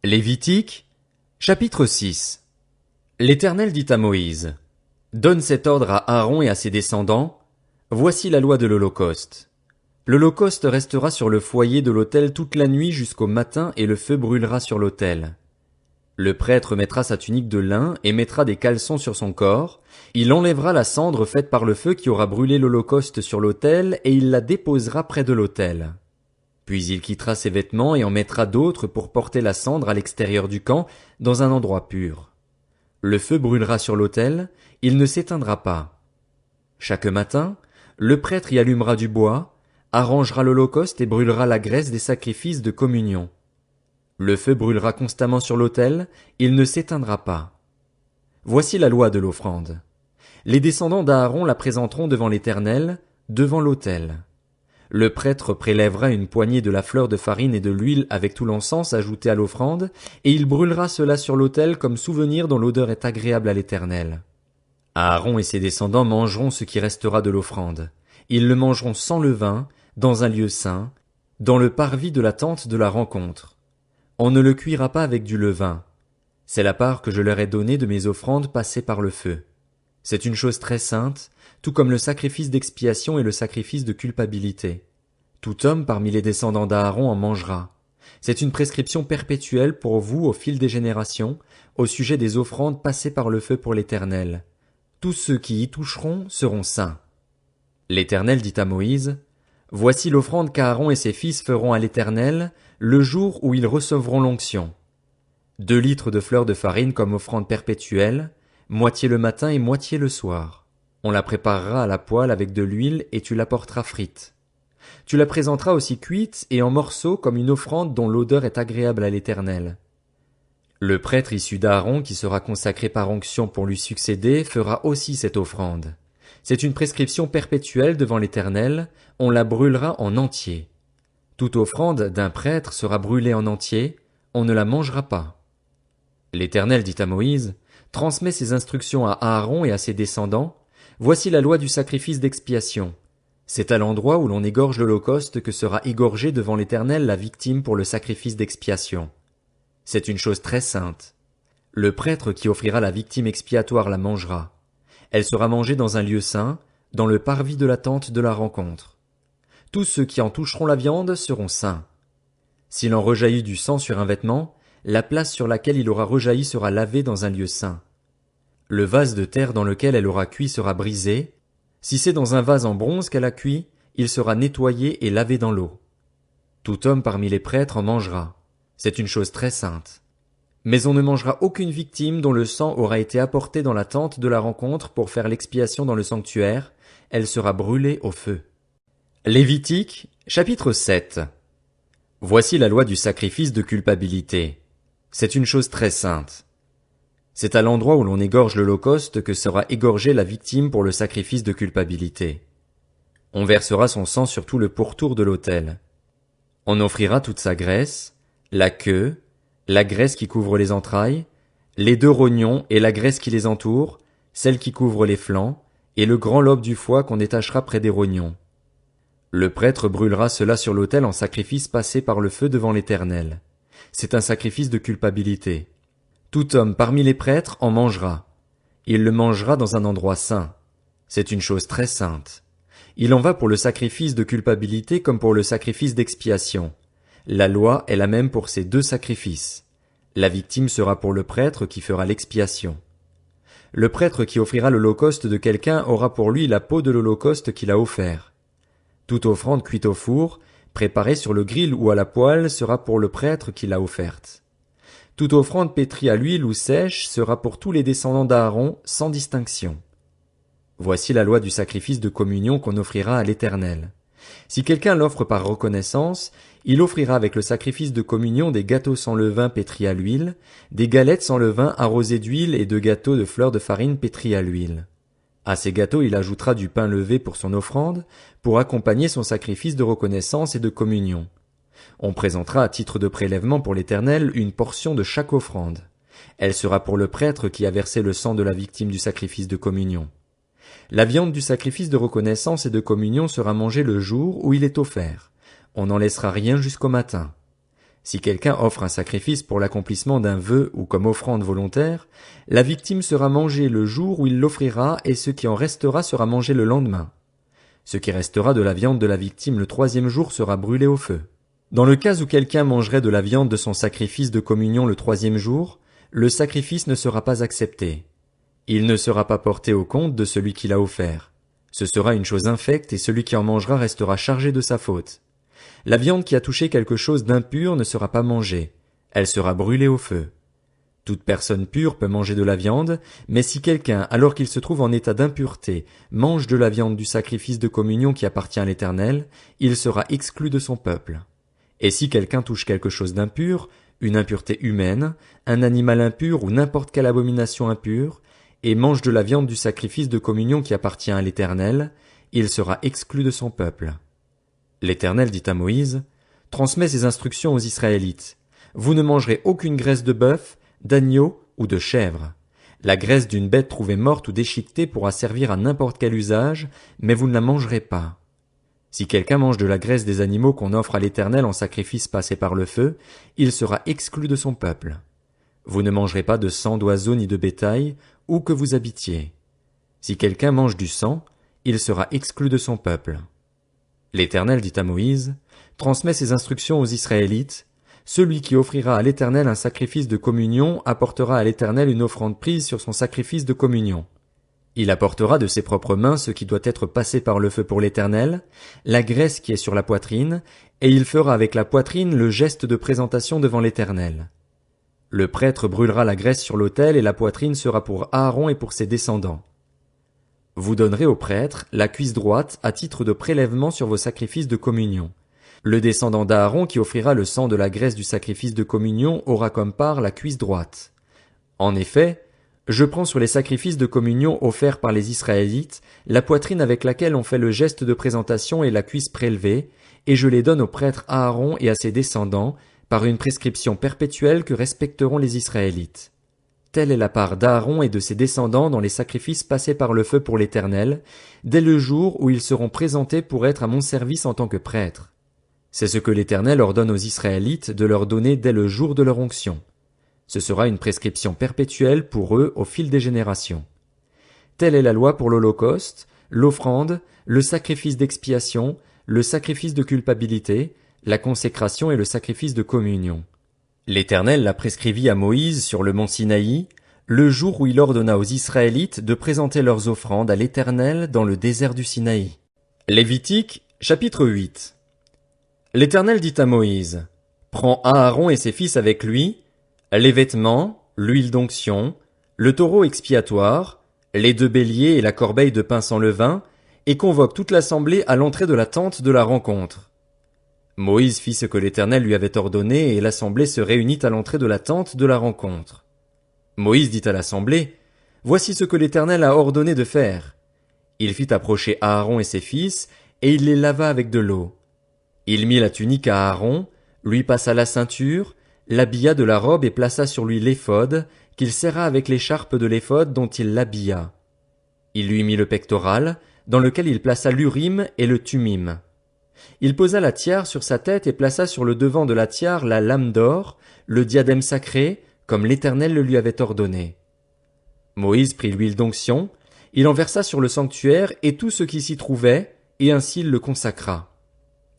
Lévitique, chapitre 6. L'Éternel dit à Moïse, donne cet ordre à Aaron et à ses descendants, voici la loi de l'Holocauste. L'Holocauste restera sur le foyer de l'autel toute la nuit jusqu'au matin et le feu brûlera sur l'autel. Le prêtre mettra sa tunique de lin et mettra des caleçons sur son corps, il enlèvera la cendre faite par le feu qui aura brûlé l'Holocauste sur l'autel et il la déposera près de l'autel. Puis il quittera ses vêtements et en mettra d'autres pour porter la cendre à l'extérieur du camp, dans un endroit pur. Le feu brûlera sur l'autel, il ne s'éteindra pas. Chaque matin, le prêtre y allumera du bois, arrangera l'holocauste et brûlera la graisse des sacrifices de communion. Le feu brûlera constamment sur l'autel, il ne s'éteindra pas. Voici la loi de l'offrande. Les descendants d'Aaron la présenteront devant l'Éternel, devant l'autel. Le prêtre prélèvera une poignée de la fleur de farine et de l'huile avec tout l'encens ajouté à l'offrande, et il brûlera cela sur l'autel comme souvenir dont l'odeur est agréable à l'Éternel. Aaron et ses descendants mangeront ce qui restera de l'offrande. Ils le mangeront sans levain, dans un lieu saint, dans le parvis de la tente de la rencontre. On ne le cuira pas avec du levain. C'est la part que je leur ai donnée de mes offrandes passées par le feu. C'est une chose très sainte, tout comme le sacrifice d'expiation et le sacrifice de culpabilité. Tout homme parmi les descendants d'Aaron en mangera. C'est une prescription perpétuelle pour vous au fil des générations, au sujet des offrandes passées par le feu pour l'Éternel. Tous ceux qui y toucheront seront saints. L'Éternel dit à Moïse, voici l'offrande qu'Aaron et ses fils feront à l'Éternel, le jour où ils recevront l'onction. 2 litres de fleur de farine comme offrande perpétuelle, moitié le matin et moitié le soir. On la préparera à la poêle avec de l'huile et tu l'apporteras frite. Tu la présenteras aussi cuite et en morceaux comme une offrande dont l'odeur est agréable à l'Éternel. Le prêtre issu d'Aaron qui sera consacré par onction pour lui succéder fera aussi cette offrande. C'est une prescription perpétuelle devant l'Éternel, on la brûlera en entier. Toute offrande d'un prêtre sera brûlée en entier, on ne la mangera pas. L'Éternel dit à Moïse, transmets ces instructions à Aaron et à ses descendants, voici la loi du sacrifice d'expiation. C'est à l'endroit où l'on égorge l'holocauste que sera égorgée devant l'Éternel la victime pour le sacrifice d'expiation. C'est une chose très sainte. Le prêtre qui offrira la victime expiatoire la mangera. Elle sera mangée dans un lieu saint, dans le parvis de la tente de la rencontre. Tous ceux qui en toucheront la viande seront saints. S'il en rejaillit du sang sur un vêtement, la place sur laquelle il aura rejailli sera lavée dans un lieu saint. Le vase de terre dans lequel elle aura cuit sera brisé. Si c'est dans un vase en bronze qu'elle a cuit, il sera nettoyé et lavé dans l'eau. Tout homme parmi les prêtres en mangera. C'est une chose très sainte. Mais on ne mangera aucune victime dont le sang aura été apporté dans la tente de la rencontre pour faire l'expiation dans le sanctuaire, elle sera brûlée au feu. Lévitique, chapitre 7. Voici la loi du sacrifice de culpabilité. C'est une chose très sainte. C'est à l'endroit où l'on égorge l'holocauste que sera égorgée la victime pour le sacrifice de culpabilité. On versera son sang sur tout le pourtour de l'autel. On offrira toute sa graisse, la queue, la graisse qui couvre les entrailles, les 2 rognons et la graisse qui les entoure, celle qui couvre les flancs, et le grand lobe du foie qu'on détachera près des rognons. Le prêtre brûlera cela sur l'autel en sacrifice passé par le feu devant l'Éternel. C'est un sacrifice de culpabilité. Tout homme parmi les prêtres en mangera. Il le mangera dans un endroit saint. C'est une chose très sainte. Il en va pour le sacrifice de culpabilité comme pour le sacrifice d'expiation. La loi est la même pour ces 2 sacrifices. La victime sera pour le prêtre qui fera l'expiation. Le prêtre qui offrira l'holocauste de quelqu'un aura pour lui la peau de l'holocauste qu'il a offert. Toute offrande cuite au four, préparée sur le grill ou à la poêle sera pour le prêtre qui l'a offerte. Toute offrande pétrie à l'huile ou sèche sera pour tous les descendants d'Aaron, sans distinction. Voici la loi du sacrifice de communion qu'on offrira à l'Éternel. Si quelqu'un l'offre par reconnaissance, il offrira avec le sacrifice de communion des gâteaux sans levain pétris à l'huile, des galettes sans levain arrosées d'huile et 2 gâteaux de fleur de farine pétris à l'huile. À ces gâteaux il ajoutera du pain levé pour son offrande, pour accompagner son sacrifice de reconnaissance et de communion. On présentera à titre de prélèvement pour l'Éternel une portion de chaque offrande. Elle sera pour le prêtre qui a versé le sang de la victime du sacrifice de communion. La viande du sacrifice de reconnaissance et de communion sera mangée le jour où il est offert. On n'en laissera rien jusqu'au matin. Si quelqu'un offre un sacrifice pour l'accomplissement d'un vœu ou comme offrande volontaire, la victime sera mangée le jour où il l'offrira et ce qui en restera sera mangé le lendemain. Ce qui restera de la viande de la victime le troisième jour sera brûlé au feu. Dans le cas où quelqu'un mangerait de la viande de son sacrifice de communion le troisième jour, le sacrifice ne sera pas accepté. Il ne sera pas porté au compte de celui qui l'a offert. Ce sera une chose infecte et celui qui en mangera restera chargé de sa faute. La viande qui a touché quelque chose d'impur ne sera pas mangée. Elle sera brûlée au feu. Toute personne pure peut manger de la viande, mais si quelqu'un, alors qu'il se trouve en état d'impureté, mange de la viande du sacrifice de communion qui appartient à l'Éternel, il sera exclu de son peuple. Et si quelqu'un touche quelque chose d'impur, une impureté humaine, un animal impur ou n'importe quelle abomination impure, et mange de la viande du sacrifice de communion qui appartient à l'Éternel, il sera exclu de son peuple. L'Éternel dit à Moïse, « Transmets ces instructions aux Israélites. Vous ne mangerez aucune graisse de bœuf, d'agneau ou de chèvre. La graisse d'une bête trouvée morte ou déchiquetée pourra servir à n'importe quel usage, mais vous ne la mangerez pas. Si quelqu'un mange de la graisse des animaux qu'on offre à l'Éternel en sacrifice passé par le feu, il sera exclu de son peuple. Vous ne mangerez pas de sang d'oiseau ni de bétail, où que vous habitiez. Si quelqu'un mange du sang, il sera exclu de son peuple. » L'Éternel dit à Moïse, « Transmets ces instructions aux Israélites. Celui qui offrira à l'Éternel un sacrifice de communion apportera à l'Éternel une offrande prise sur son sacrifice de communion. Il apportera de ses propres mains ce qui doit être passé par le feu pour l'Éternel, la graisse qui est sur la poitrine, et il fera avec la poitrine le geste de présentation devant l'Éternel. Le prêtre brûlera la graisse sur l'autel et la poitrine sera pour Aaron et pour ses descendants. Vous donnerez au prêtre la cuisse droite à titre de prélèvement sur vos sacrifices de communion. Le descendant d'Aaron qui offrira le sang de la graisse du sacrifice de communion aura comme part la cuisse droite. En effet, je prends sur les sacrifices de communion offerts par les Israélites la poitrine avec laquelle on fait le geste de présentation et la cuisse prélevée, et je les donne au prêtre Aaron et à ses descendants par une prescription perpétuelle que respecteront les Israélites. Telle est la part d'Aaron et de ses descendants dans les sacrifices passés par le feu pour l'Éternel, dès le jour où ils seront présentés pour être à mon service en tant que prêtres. C'est ce que l'Éternel ordonne aux Israélites de leur donner dès le jour de leur onction. Ce sera une prescription perpétuelle pour eux au fil des générations. Telle est la loi pour l'Holocauste, l'offrande, le sacrifice d'expiation, le sacrifice de culpabilité, la consécration et le sacrifice de communion. L'Éternel l'a prescrivit à Moïse sur le mont Sinaï, le jour où il ordonna aux Israélites de présenter leurs offrandes à l'Éternel dans le désert du Sinaï. Lévitique, chapitre 8. L'Éternel dit à Moïse, « Prends Aaron et ses fils avec lui, les vêtements, l'huile d'onction, le taureau expiatoire, les 2 béliers et la corbeille de pain sans levain, et convoque toute l'assemblée à l'entrée de la tente de la rencontre. » Moïse fit ce que l'Éternel lui avait ordonné, et l'assemblée se réunit à l'entrée de la tente de la rencontre. Moïse dit à l'assemblée, « Voici ce que l'Éternel a ordonné de faire. » Il fit approcher Aaron et ses fils, et il les lava avec de l'eau. Il mit la tunique à Aaron, lui passa la ceinture, l'habilla de la robe et plaça sur lui l'éphod, qu'il serra avec l'écharpe de l'éphod dont il l'habilla. Il lui mit le pectoral, dans lequel il plaça l'Urim et le Thummim. Il posa la tiare sur sa tête et plaça sur le devant de la tiare la lame d'or, le diadème sacré, comme l'Éternel le lui avait ordonné. Moïse prit l'huile d'onction, il en versa sur le sanctuaire et tout ce qui s'y trouvait, et ainsi il le consacra.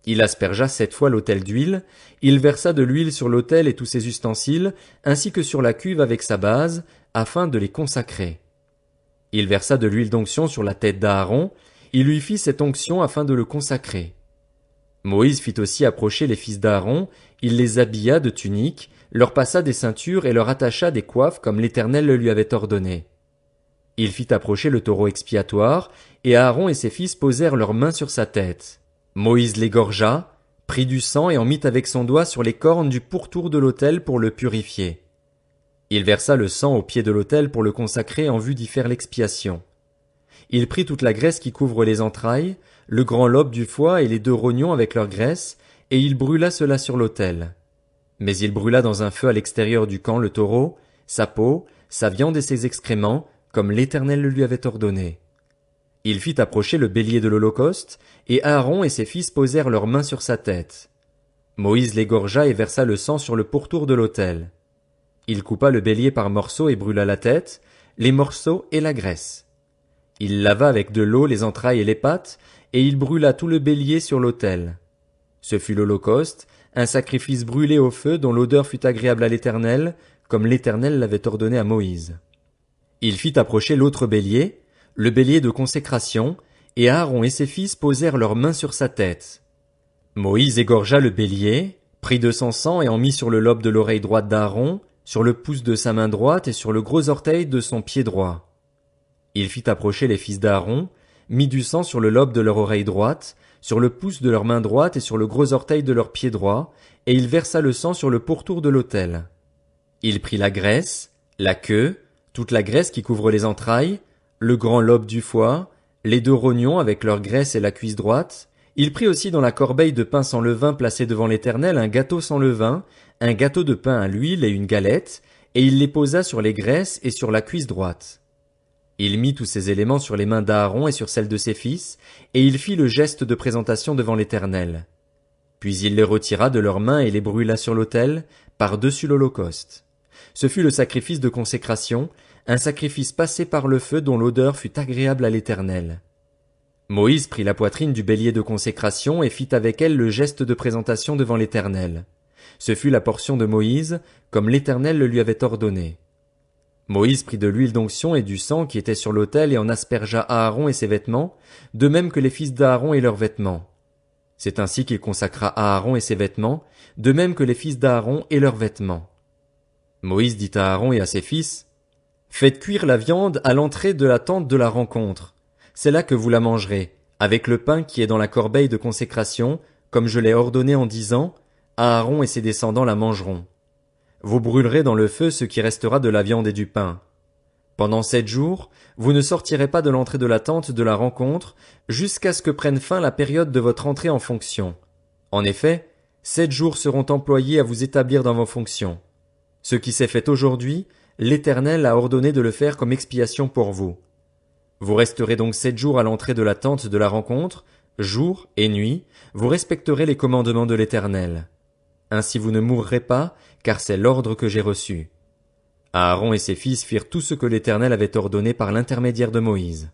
Il aspergea 7 fois l'autel d'huile, il versa de l'huile sur l'autel et tous ses ustensiles, ainsi que sur la cuve avec sa base, afin de les consacrer. Il versa de l'huile d'onction sur la tête d'Aaron, il lui fit cette onction afin de le consacrer. Moïse fit aussi approcher les fils d'Aaron, il les habilla de tuniques, leur passa des ceintures et leur attacha des coiffes comme l'Éternel le lui avait ordonné. Il fit approcher le taureau expiatoire, et Aaron et ses fils posèrent leurs mains sur sa tête. Moïse l'égorgea, prit du sang et en mit avec son doigt sur les cornes du pourtour de l'autel pour le purifier. Il versa le sang au pied de l'autel pour le consacrer en vue d'y faire l'expiation. Il prit toute la graisse qui couvre les entrailles, le grand lobe du foie et les 2 rognons avec leur graisse, et il brûla cela sur l'autel. Mais il brûla dans un feu à l'extérieur du camp le taureau, sa peau, sa viande et ses excréments, comme l'Éternel le lui avait ordonné. Il fit approcher le bélier de l'Holocauste, et Aaron et ses fils posèrent leurs mains sur sa tête. Moïse l'égorgea et versa le sang sur le pourtour de l'autel. Il coupa le bélier par morceaux et brûla la tête, les morceaux et la graisse. Il lava avec de l'eau les entrailles et les pattes, et il brûla tout le bélier sur l'autel. Ce fut l'holocauste, un sacrifice brûlé au feu dont l'odeur fut agréable à l'Éternel, comme l'Éternel l'avait ordonné à Moïse. Il fit approcher l'autre bélier, le bélier de consécration, et Aaron et ses fils posèrent leurs mains sur sa tête. Moïse égorgea le bélier, prit de son sang et en mit sur le lobe de l'oreille droite d'Aaron, sur le pouce de sa main droite et sur le gros orteil de son pied droit. Il fit approcher les fils d'Aaron, mit du sang sur le lobe de leur oreille droite, sur le pouce de leur main droite et sur le gros orteil de leur pied droit, et il versa le sang sur le pourtour de l'autel. Il prit la graisse, la queue, toute la graisse qui couvre les entrailles, le grand lobe du foie, les 2 rognons avec leur graisse et la cuisse droite. Il prit aussi dans la corbeille de pain sans levain placée devant l'Éternel un gâteau sans levain, un gâteau de pain à l'huile et une galette, et il les posa sur les graisses et sur la cuisse droite. Il mit tous ces éléments sur les mains d'Aaron et sur celles de ses fils, et il fit le geste de présentation devant l'Éternel. Puis il les retira de leurs mains et les brûla sur l'autel, par-dessus l'holocauste. Ce fut le sacrifice de consécration, un sacrifice passé par le feu dont l'odeur fut agréable à l'Éternel. Moïse prit la poitrine du bélier de consécration et fit avec elle le geste de présentation devant l'Éternel. Ce fut la portion de Moïse, comme l'Éternel le lui avait ordonné. Moïse prit de l'huile d'onction et du sang qui était sur l'autel et en aspergea Aaron et ses vêtements, de même que les fils d'Aaron et leurs vêtements. C'est ainsi qu'il consacra Aaron et ses vêtements, de même que les fils d'Aaron et leurs vêtements. Moïse dit à Aaron et à ses fils, « Faites cuire la viande à l'entrée de la tente de la rencontre. C'est là que vous la mangerez, avec le pain qui est dans la corbeille de consécration, comme je l'ai ordonné en disant, Aaron et ses descendants la mangeront. Vous brûlerez dans le feu ce qui restera de la viande et du pain. Pendant 7 jours, vous ne sortirez pas de l'entrée de la tente de la rencontre, jusqu'à ce que prenne fin la période de votre entrée en fonction. En effet, 7 jours seront employés à vous établir dans vos fonctions. Ce qui s'est fait aujourd'hui, l'Éternel a ordonné de le faire comme expiation pour vous. Vous resterez donc 7 jours à l'entrée de la tente de la rencontre, jour et nuit, vous respecterez les commandements de l'Éternel. Ainsi vous ne mourrez pas, car c'est l'ordre que j'ai reçu. » Aaron et ses fils firent tout ce que l'Éternel avait ordonné par l'intermédiaire de Moïse.